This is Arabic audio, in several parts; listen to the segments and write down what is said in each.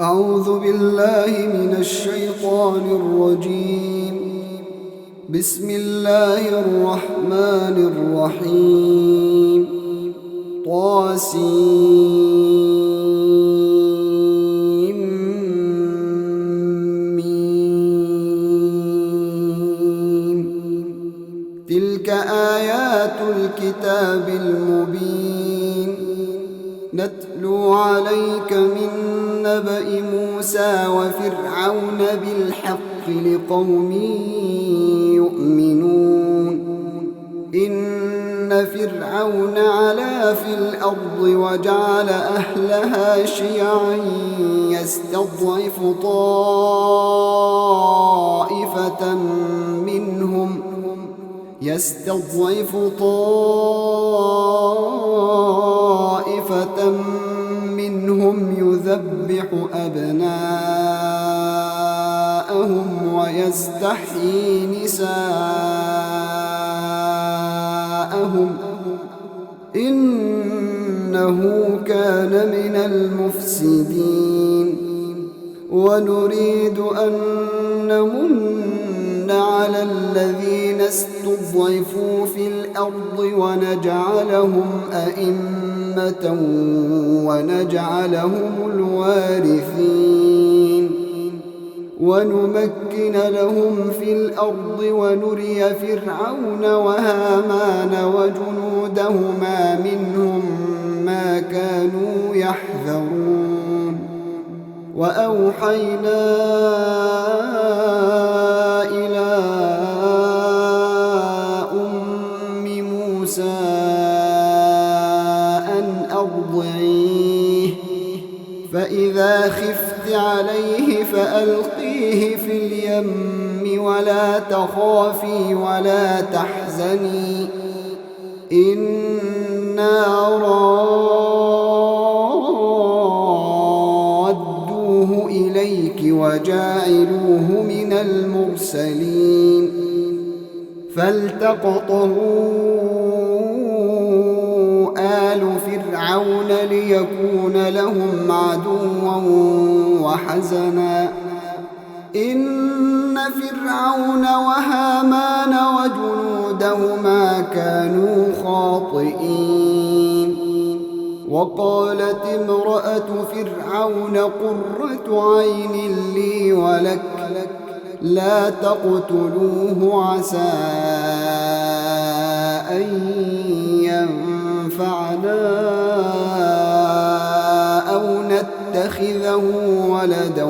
أعوذ بالله من الشيطان الرجيم. بسم الله الرحمن الرحيم. طاسيم. تلك آيات الكتاب المبين نتلو عليك من نبأ موسى وفرعون بالحق لقوم يؤمنون. إن فرعون علا في الأرض وجعل أهلها شيعا يستضعف طائفة منهم يذبح أبناءهم ويستحيي نساءهم إنه كان من المفسدين. ونريد أن نمن على الذين استضعفوا في الأرض ونجعلهم أئمة ونجعلهم الوارثين ونمكن لهم في الأرض ونري فرعون وهامان وجنودهما منهم ما كانوا يحذرون. وأوحينا إلى أم موسى أن أرضعيه فإذا خفت عليه فألقيه في اليم ولا تخافي ولا تحزني إنا رادوه إليك وجاعلوه من المرسلين. فالتقطه آل فرعون ليكون لهم عدوا وحزنا إن فرعون وهامان وجنودهما كانوا خاطئين. وقالت امرأة فرعون قرة عين لي ولك لا تقتلوه عسى أن ينفعنا أو نتخذه ولدا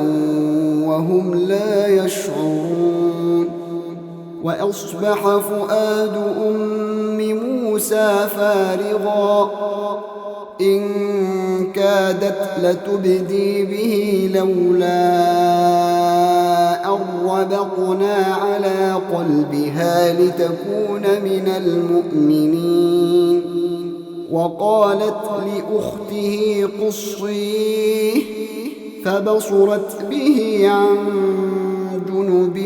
وهم لا يشعرون. وأصبح فؤاد أم موسى فارغا إن كادت لتبدي به لولا أن ربطنا على قلبها لتكون من المؤمنين. وقالت لأخته قصيه فبصرت به عن جنب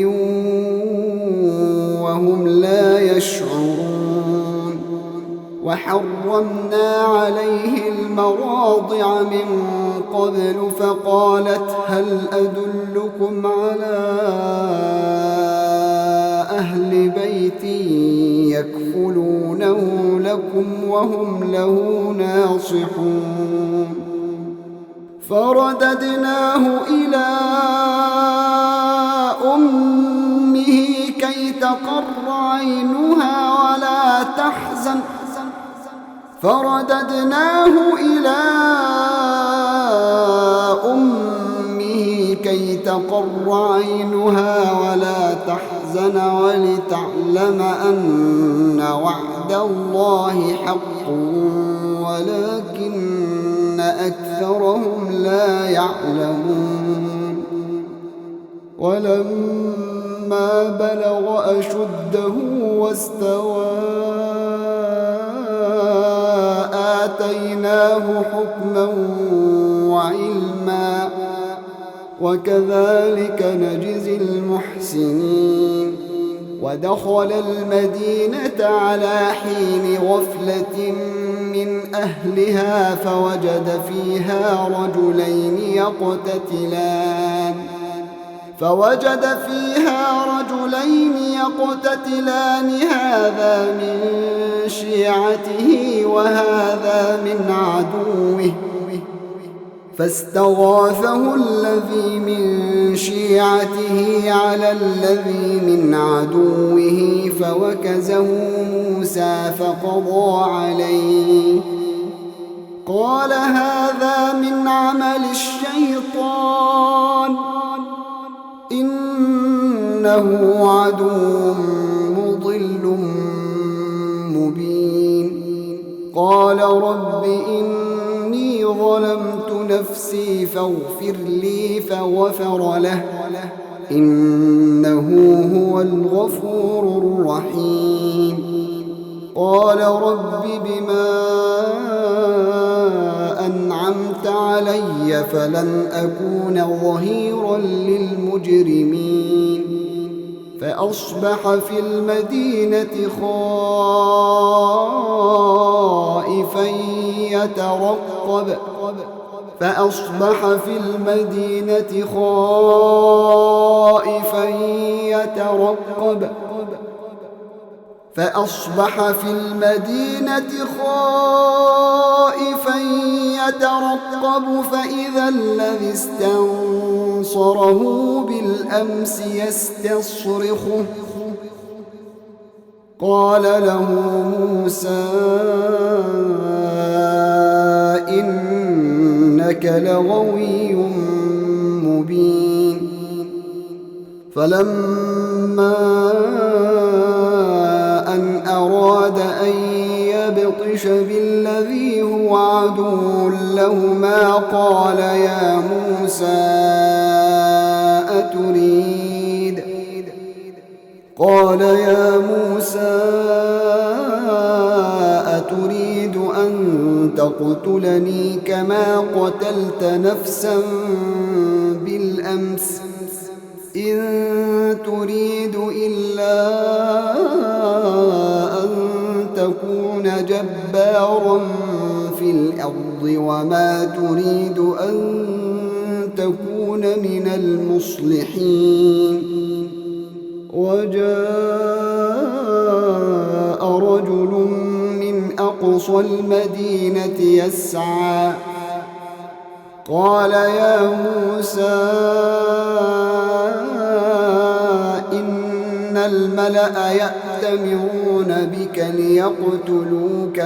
وهم لا يشعرون. وحرمنا عليه المراضع من قبل فقالت هل أدلكم على أهل بيت يكفلونه لكم وهم له ناصحون. فرددناه إلى أمه كي تقر عينها ولا تحزن ولتعلم أن وعد الله حق ولكن أكثرهم لا يعلمون. ولما بلغ أشده واستوى آتيناه حكما وعلما وكذلك نجزي المحسنين. ودخل المدينة على حين غفلة من أهلها فوجد فيها رجلين يقتتلان هذا من شيعته وهذا من عدوه فاستغاثه الذي من شيعته على الذي من عدوه فوكزه موسى فقضى عليه قال هذا من عمل الشيطان إنه عدو مضل مبين قال رب إني ظلمت نفسي فاغفر لي فغفر له إنه هو الغفور الرحيم قال رب بما أنعمت علي فلن أكون ظهيرا للمجرمين فأصبح في المدينة خائفا يترقب فإذا الذي استنصره بالأمس يستصرخه قال له موسى إنك لغوي مبين فلما أن أراد أن يبطش بالذي هو عدو لهما قال يا موسى أتريد أن تقتلني كما قتلت نفسا بالأمس إن تريد إلا أن تكون جبارا في الأرض وما تريد أن تكون من المصلحين وجاء رجل من أقصى المدينة يسعى قال يا موسى إن الملأ يأتمرون بك ليقتلوك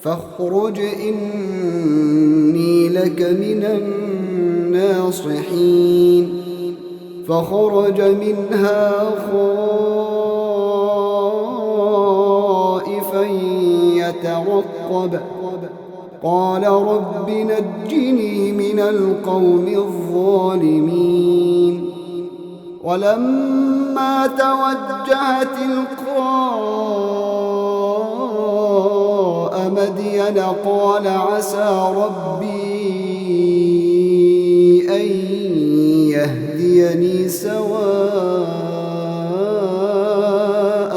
فاخرج إني لك من الناصحين فخرج منها خائفا يترقب قال رب نجني من القوم الظالمين ولما توجه تلقاء مدين قال عسى ربي أن يهديني سواء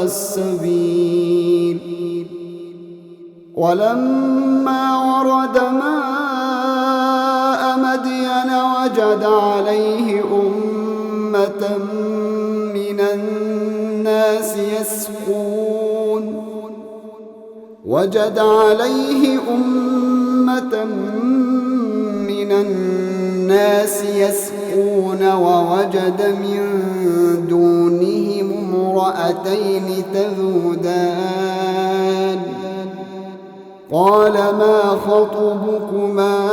السبيل ولما ورد ماء مدين وجد عليه أمة من الناس يسقون ووجد من دونهم امرأتين تذودان قال ما خطبكما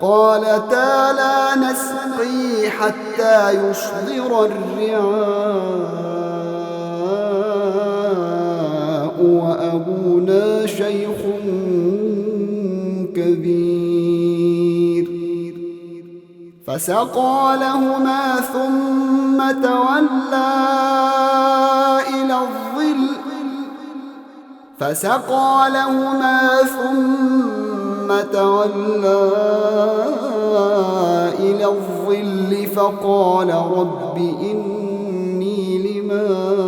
قالتا لا نسقي حتى يصدر الرعاء وأبونا شيخ كبير فسقى لهما ثم تولى إلى الظل فقال رب إني لما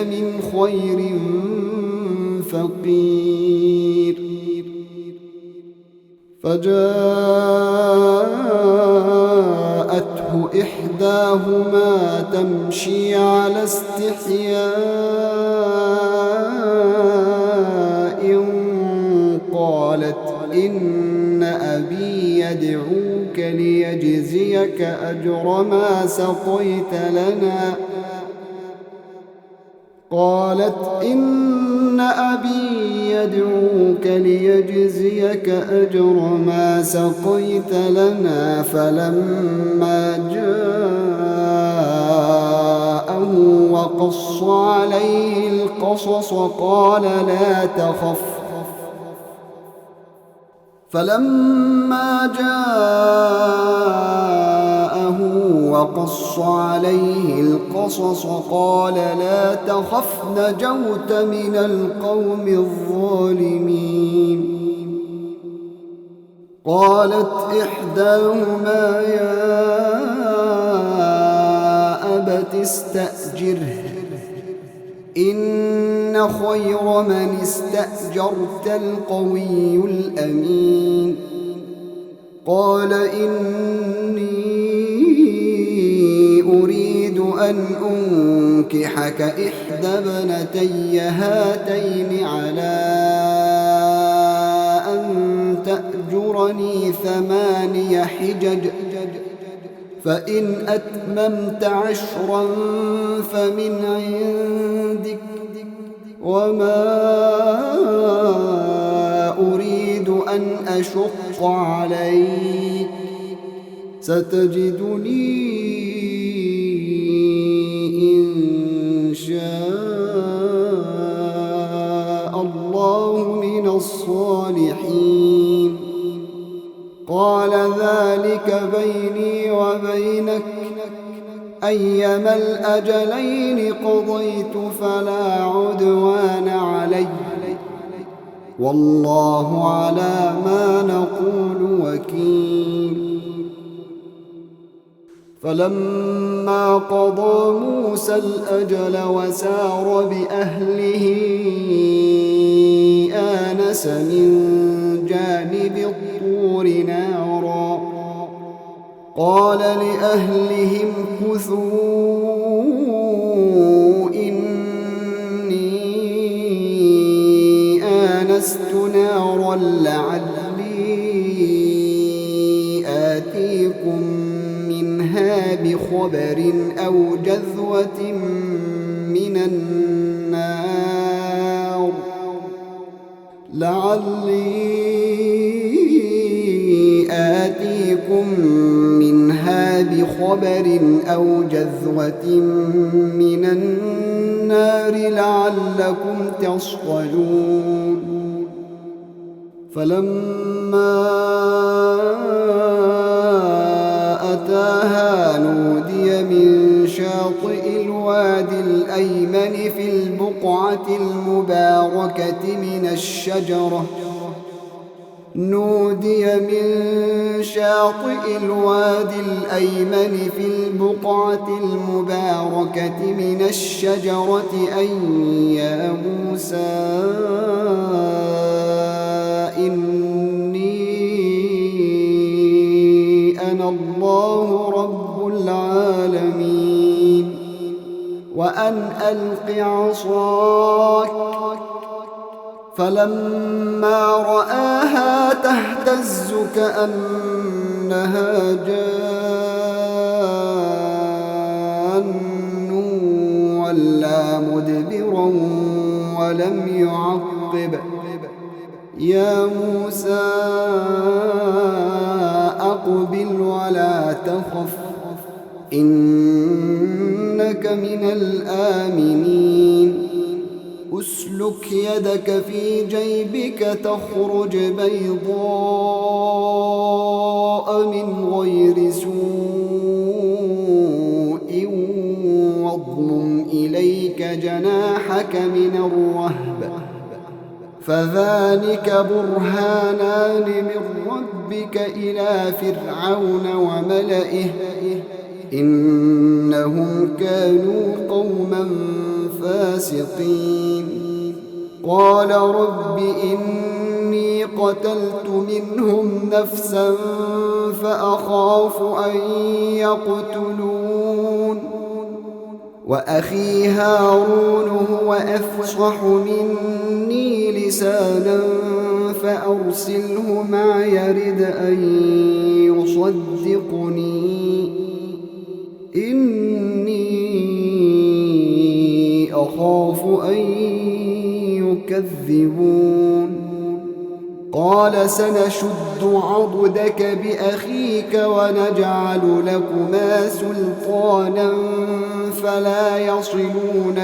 من خير فقير. فجاءته إحداهما تمشي على استحياء قالت إن أبي يدعوك ليجزيك أجر ما سقيت لنا. فلما جاءه وقص عليه القصص قال لا تخف نجوت من القوم الظالمين. قالت إحداهما يا أبت استأجره إن خير من استأجرت القوي الأمين. قال إني أريد أن أنكحك إحدى ابنتي هاتين على أن تأجرني 8 حجج فإن أتممت 10 فمن عندك وما أريد أن أشق عليك ستجدني إن شاء الله من الصالحين. قال ذلك بيني وبينك أيما الأجلين قضيت فلا عدوان علي والله على ما نقول وكيل. فلما قضى موسى الأجل وسار بأهله آنس من جانب الطور نارا قال لأهلهم كثوا إني آنست نارا لعلي آتيكم منها بخبر أو جذوة من النار لعلكم تصطلون. فلما أتاها نودي من شاطئ الوادي الأيمن في البقعة المباركة من الشجرة أن يا موسى إني أنا الله رب العالمين وأن ألق عصاك. فلما رآها تهتز كأنها جان ولا مدبرا ولم يعقب. يا موسى أقبل ولا تخف إنك من الآمنين. أسلك يدك في جيبك تخرج بيضاء من غير سوء واضمم إليك جناحك من الرهب فذلك برهانان من ربك إلى فرعون وملئه إنهم كانوا قوما فاسقين قال رب إني قتلت منهم نفسا فأخاف أن يقتلون وأخي هارون هو أفصح مني لسانا فأرسله معي يرد أن يصدقني إني أخاف أن يكذبون قال سنشد عضدك بأخيك ونجعل لكما سلطانا فلا يصلون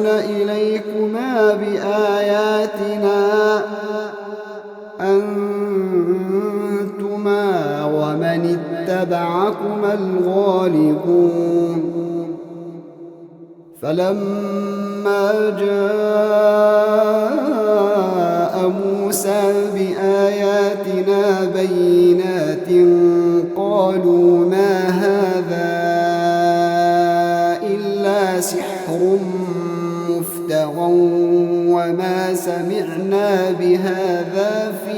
إليكما بآياتنا أنتما ومن اتبعكما الغالبون فلما جاء موسى بآياتنا بينات قالوا ما هذا إلا سحر مفترى وما سمعنا بهذا في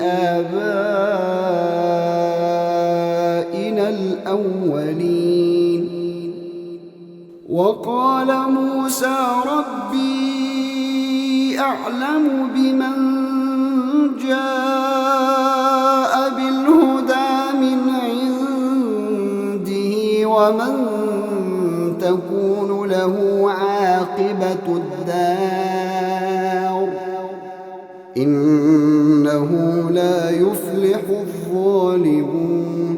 آبائنا الأولين وقال موسى ربي أعلم بمن جاء بالهدى من عنده ومن تكون له عاقبة الدار إنه لا يفلح الظالمون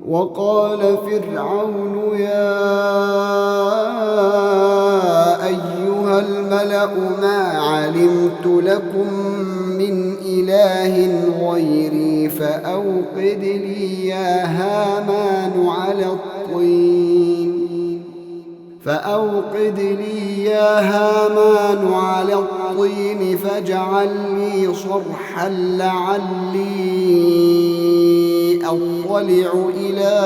وقال فرعون يا أيها الملأ ما علمت لكم من إله غيري فأوقد لي يا هامان على الطين فاجعل لي صرحا لعلي أطلع إلى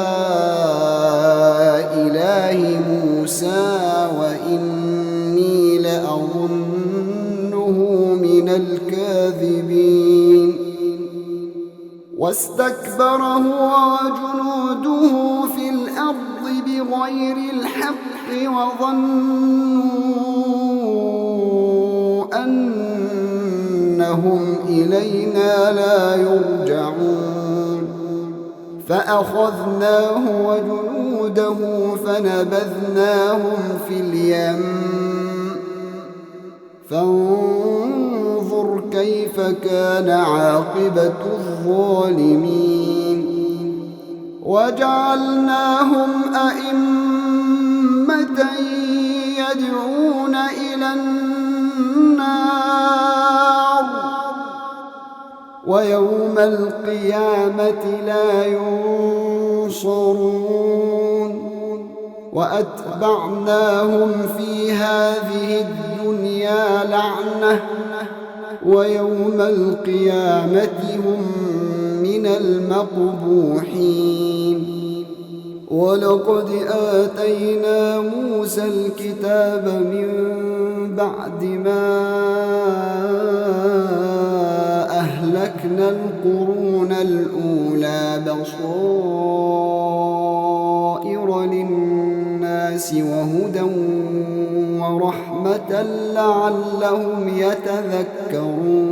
إله موسى وإني لأظنه من الكاذبين واستكبر هو وجنوده في الأرض بغير الحق وظنوا أنهم إلينا لا يرجعون فأخذناه وجنوده فنبذناهم في اليم فانظر كيف كان عاقبة الظالمين وجعلناهم أئمة يدعون إلى النار ويوم القيامة لا ينصرون وأتبعناهم في هذه الدنيا لعنة ويوم القيامة هم من المقبوحين ولقد آتينا موسى الكتاب من بعد ما أهلكنا القرون الأولى بصائر للناس وهدى ورحمة لعلهم يتذكرون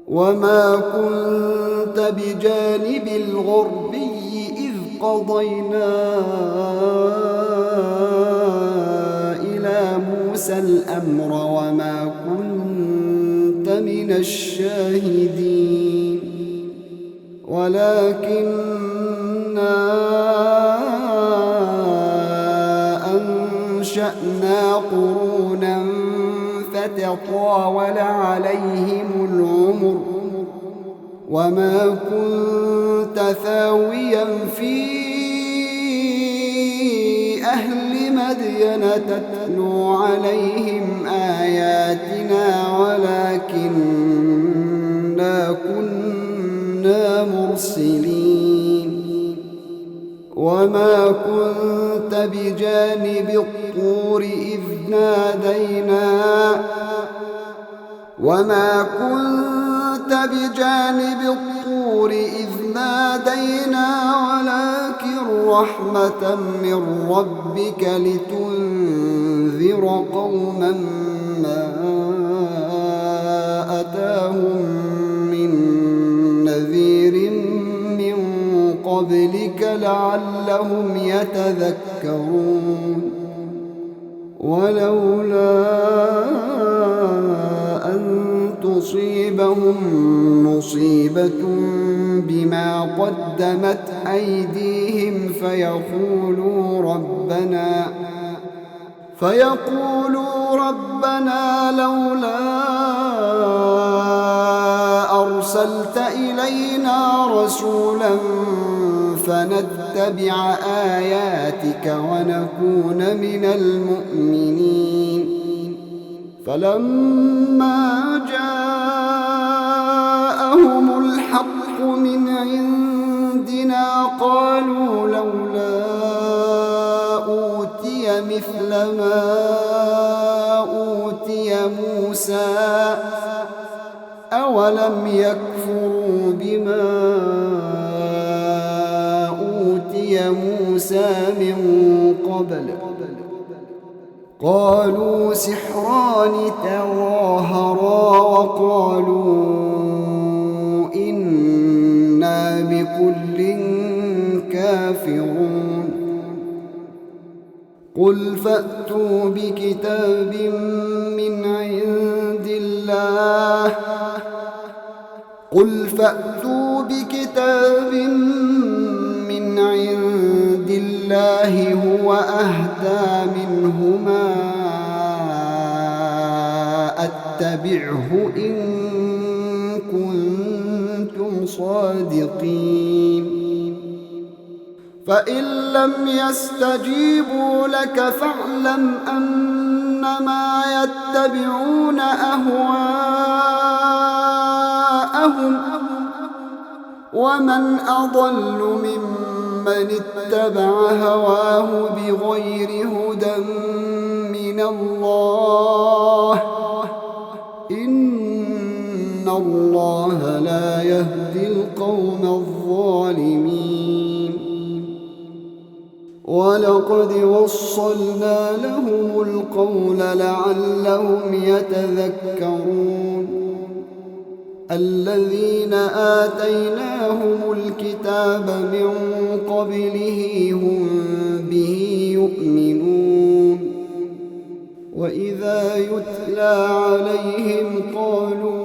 وما كنت بجانب الغربي إذ قضينا إلى موسى الأمر وما كنت من الشاهدين ولكننا أنشأنا قرونا فتطاول عليهم العمر وما كنت ثاويا في أهل مدين تتلو عليهم آياتنا ولكننا كنا المرسلين وما كنت بجانب الطور إذ نادينا ولكن رحمة من ربك لتنذر قوما ما أتاهم من نذير من قبلك لعلهم يتذكرون ولولا أن تصيبهم مصيبة بما قدمت أيديهم فيقولوا ربنا لولا أرسلت إلينا رسولا فنتبع آياتك ونكون من المؤمنين فلما جاءهم الحق من عندنا قالوا لولا أوتي مثل ما أوتي موسى أولم يكفروا بما أوتي موسى من قبل قالوا سحران تظاهرا وقالوا إنا بكل كافرون قل فأتوا بكتاب من عند الله هو أهدى منهما أتبعه إن كنتم صادقين فإن لم يستجيبوا لك فاعلم أنما يتبعون أهواءهم ومن أضل ممن اتبع هواه بغير هدى من الله إن الله لا يهدي القوم الظالمين ولقد وصلنا لهم القول لعلهم يتذكرون الذين آتيناهم الكتاب من قبله هم به يؤمنون وإذا يتلى عليهم قالوا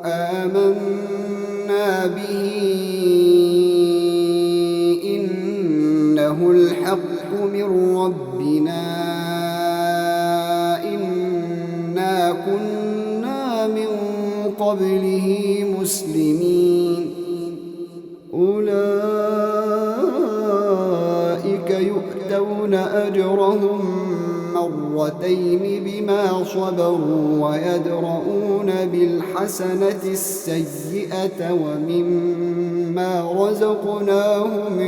آمنا به إنه الحق من ربنا إنا كنا من قبله مسلمين أولئك يؤتون أجرهم مرتين بما صبروا ويدرؤون بالحسنة السيئة ومما رزقناهم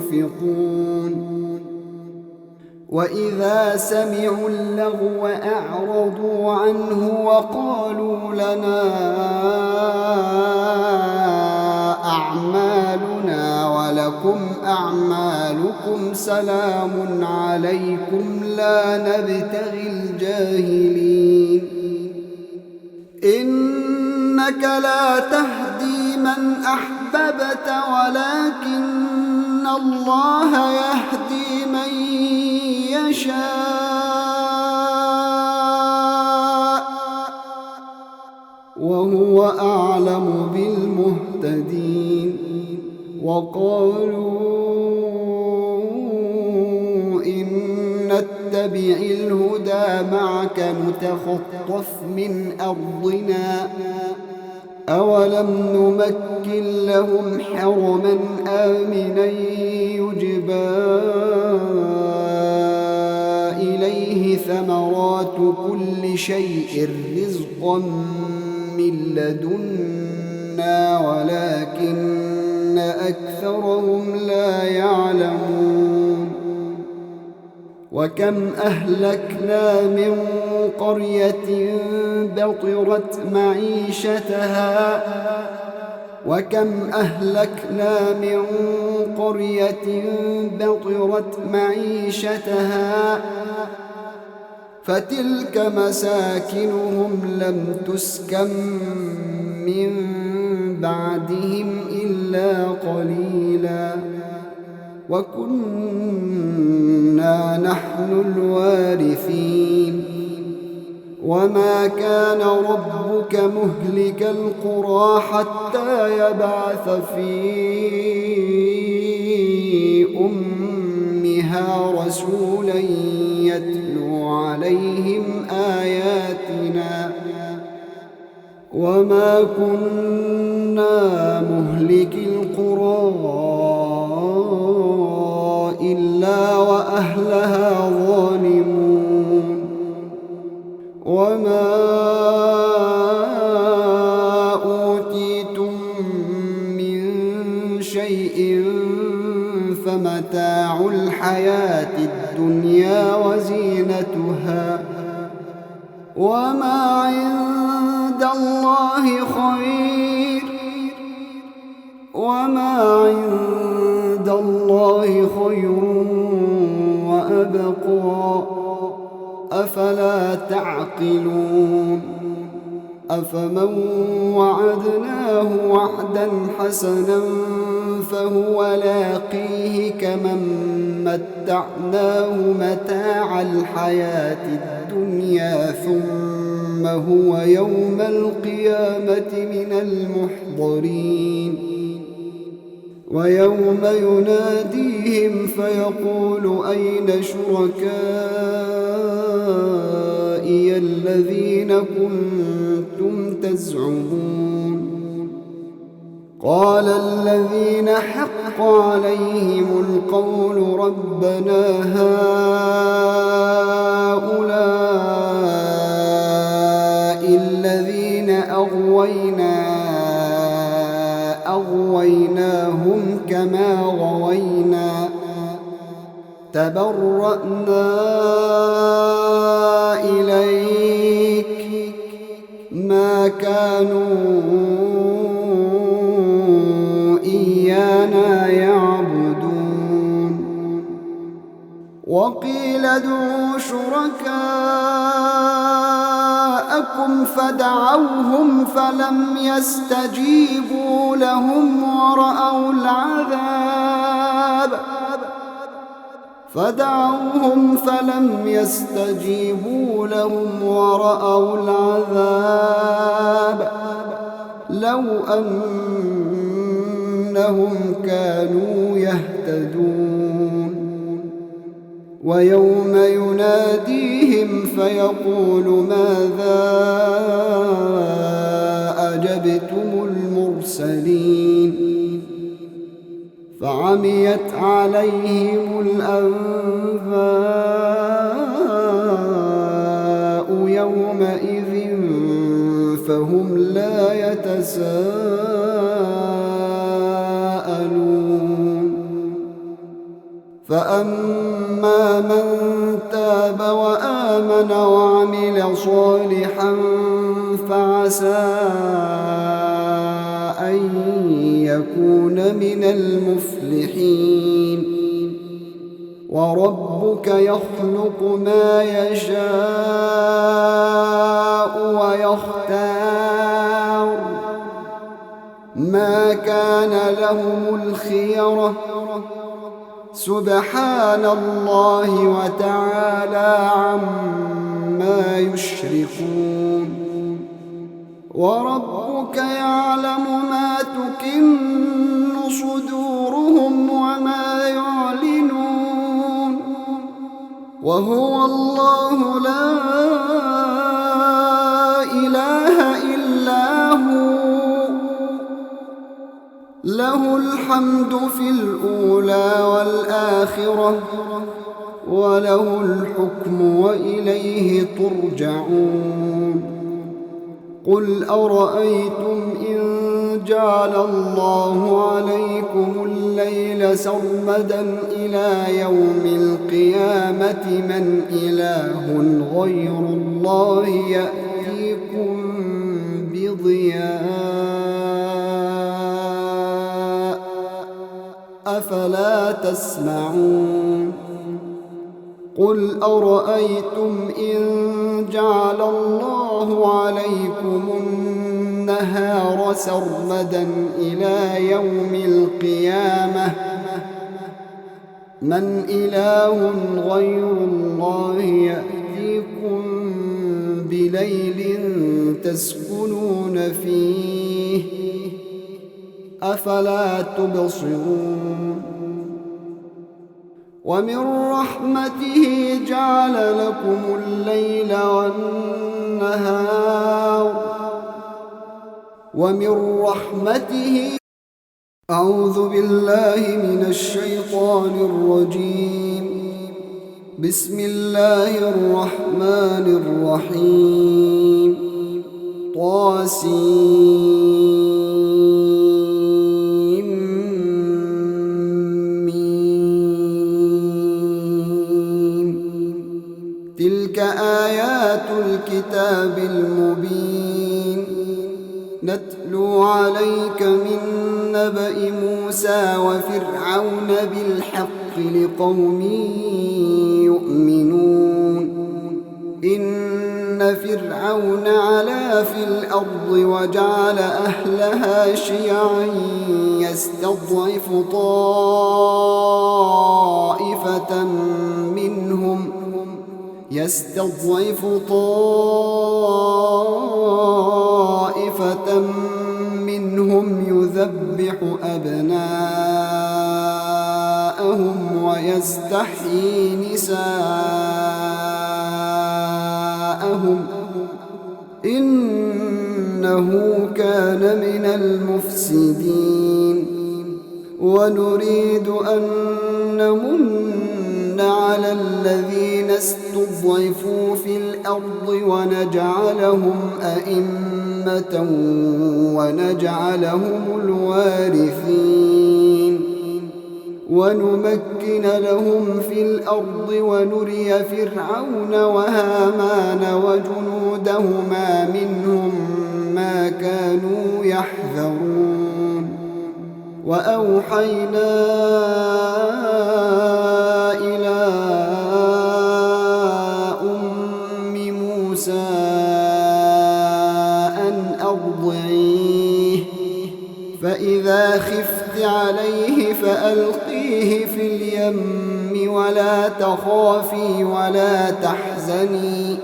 ينفقون وإذا سمعوا اللغو أعرضوا عنه وقالوا لنا أعمالنا ولكم أعمالكم سلام عليكم لا نبتغي الجاهلين إنك لا تهدي من أحببت ولكن الله يهدي من يشاء وهو أعلم بالمهتدين وقالوا إن نتبع الهدى معك نتخطف من أرضنا أولم نمكن لهم حرما آمنا يجبى إليه ثمرات كل شيء رزقا من لدنا ولكن أكثرهم لا يعلمون. وكم أهلكنا من قرية بطرت معيشتها فتلك مساكنهم لم تسكن من بعدهم إلا قليلا وكنا نحن الوارثين. وما كان ربك مهلك القرى حتى يبعث في أمها رسولا يتلو عليهم آياتنا وما كنا مهلك القرى إلا وأهلها ظالمون. وما أوتيتم من شيء فمتاع الحياة الدنيا وزينتها وما عند الله خير وأبقى أفلا تعقلون. أفمن وعدناه وعدا حسنا فهو لاقيه كمن متعناه متاع الحياة الدنيا ثم هو يوم القيامة من المحضرين. ويوم يناديهم فيقول أين شركائي الذين كنتم تزعمون. قال الذين حق عليهم القول ربنا هؤلاء الذين أغويناهم كما غوينا تبرأنا إليك ما كانوا إيانا يعبدون. وقيل ادعوا شركاءكم فدعوهم فلم يستجيبوا لهم ورأوا العذاب لو أنهم كانوا يهتدون. ويوم يناديهم فيقول ماذا أجبتم المرسلين فعميت عليهم الأنباء يومئذ فهم لا يتساءلون. فأما من تاب وآمن وعمل صالحا فعسى أن يكون من المفلحين. وربك يخلق ما يشاء ويختار ما كان لهم الخيرة سبحان الله وتعالى عما يشركون. وربك يعلم ما تكن صدورهم وما يعلنون وهو الله لا إله إلا هو له الحمد في الأولى والآخرة وله الحكم وإليه ترجعون. قل أرأيتم إن جعل الله عليكم الليل سرمدا إلى يوم القيامة من إله غير الله يأتيكم بضياء أفلا تسمعون قل أرأيتم إن جعل الله عليكم النهار سرمدا إلى يوم القيامة من إله غير الله يأتيكم بليل تسكنون فيه أفلا تبصرون ومن رحمته جعل لكم الليل والنهار ومن رحمته أعوذ بالله من الشيطان الرجيم بسم الله الرحمن الرحيم تلك آيات الكتاب المبين نتلو عليك من نبأ موسى وفرعون بالحق لقوم يؤمنون إن فرعون علا في الأرض وجعل أهلها شيعا يستضعف طائفة منهم يذبح أبناءهم ويستحيي نساءهم إنه كان من المفسدين ونريد أن نمن على الذين استضعفوا في الأرض ونجعلهم أئمة ونجعلهم الوارثين ونمكن لهم في الأرض ونري فرعون وهامان وجنودهما منهم ما كانوا يحذرون وأوحينا إلى أم موسى أن أرضعيه فإذا خفت عليه فألقيه في اليم ولا تخافي ولا تحزني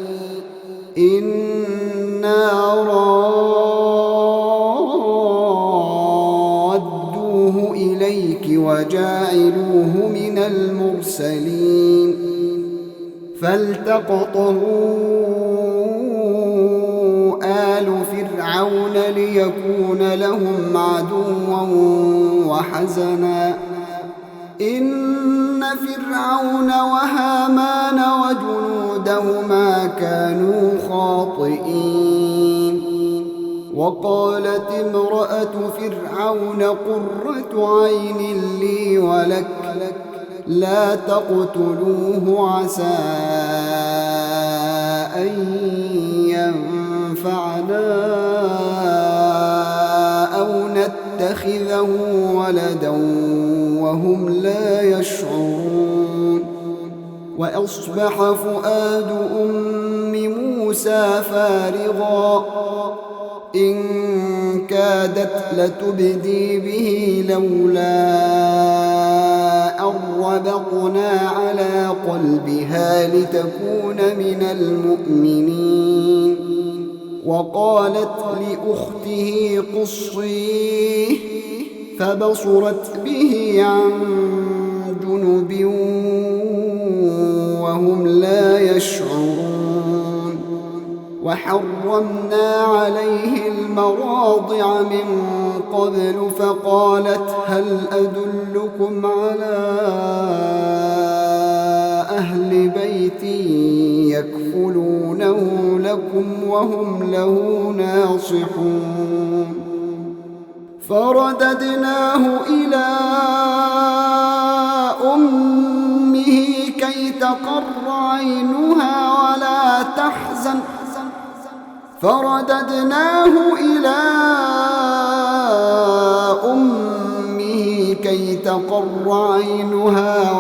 إنا رادوه إليك وجاعلوه من المرسلين فالتقطه آل فرعون ليكون لهم عدوا وحزنا إن فرعون وهامان وجنودهما كانوا خاطئين وقالت امرأة فرعون قرة عين لي ولك لا تقتلوه عسى أن ينفعنا أو نتخذه ولدا وهم لا يشعرون وأصبح فؤاد أم موسى فارغا إن كادت لتبدي به لولا أن ربطنا على قلبها لتكون من المؤمنين وقالت لأخته قصيه فبصرت به عن جنب وهم لا يشعرون وحرمنا عليه المراضع من قبل فقالت هل أدلكم على أهل بيت يكفلونه لكم وهم له ناصحون فرددناه إلى أمه كي تقر عينها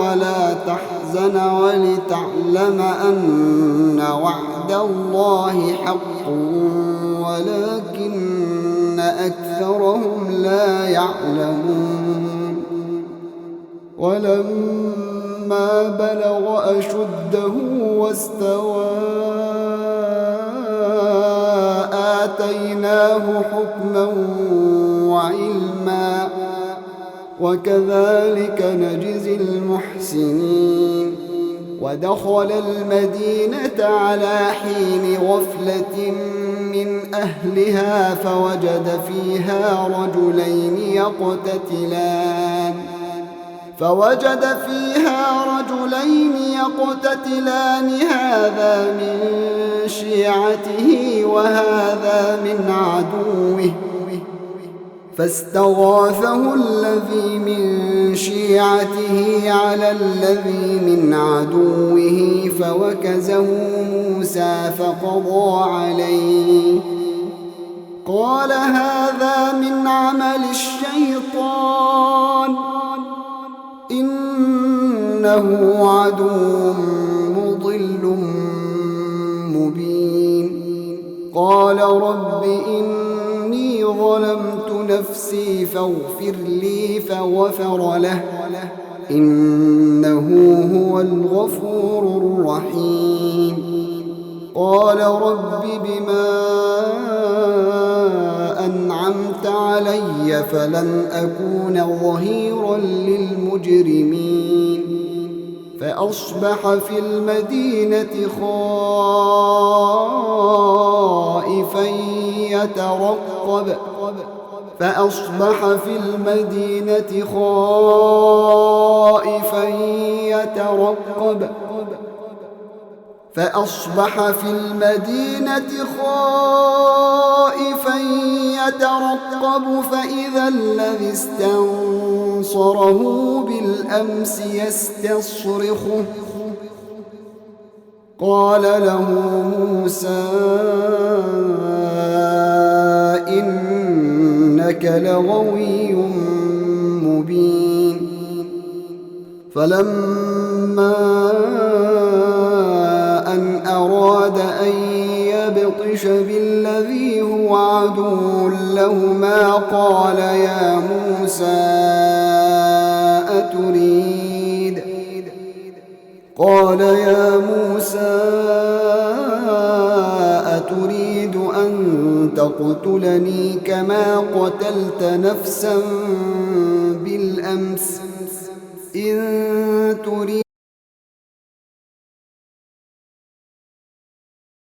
ولا تحزن ولتعلم أن وعد الله حق ولكن أكثرهم لا يعلمون. ولما بلغ أشده واستوى آتيناه حكما وعلما وكذلك نجزي المحسنين. ودخل المدينة على حين غفلة من أهلها فوجد فيها رجلين يقتتلان هذا من شيعته وهذا من عدوه فاستغاثه الذي من شيعته على الذي من عدوه فوكزه موسى فقضى عليه قال هذا من عمل الشيطان إنه عدو مضل مبين. قال رب إني ظلمت نفسي فاغفر لي فغفر له إنه هو الغفور الرحيم. قال رب بما أنعمت علي فلن أكون ظهيرا للمجرمين. فأصبح في المدينة خائفا يترقب فإذا الذي استنصره بالأمس يستصرخه قال له موسى إنك لغوي مبين. فلما أن أراد أن يبطش بالذي هو عدو لهما قال يا موسى أتريد أن تقتلني كما قتلت نفسا بالأمس إن تريد